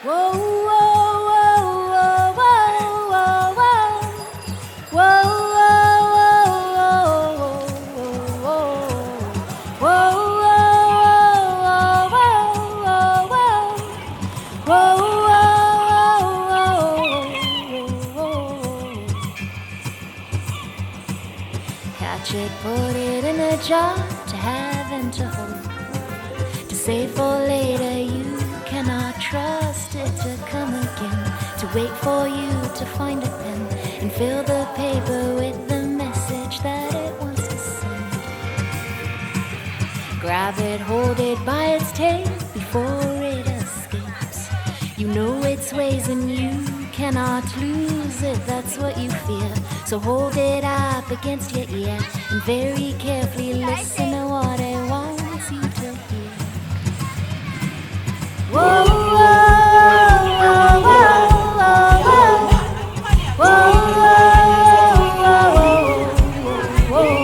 Whoa, whoa, whoa, whoa, whoa, whoa, whoa, catch it, put it in a jar to have and to hold, to save for later. You cannot trust it to come again, to wait for you to find a pen and fill the paper with the message that it wants to send. Grab it, hold it by its tail before it escapes. You know its ways and you cannot lose it, that's what you fear. So hold it up against your ear and very carefully listen to what it wants you to hear. Whoa, whoa, whoa, whoa, whoa, whoa, whoa, whoa, whoa,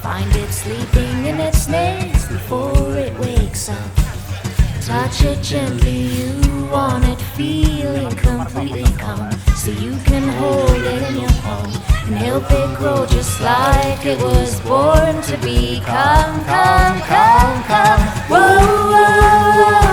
find it sleeping in its nest before it wakes up. Touch it gently, you want it feeling completely calm, so you can hold it in your palm and help it grow just like it was born to be. Come, come, come, come. Whoa, whoa, whoa.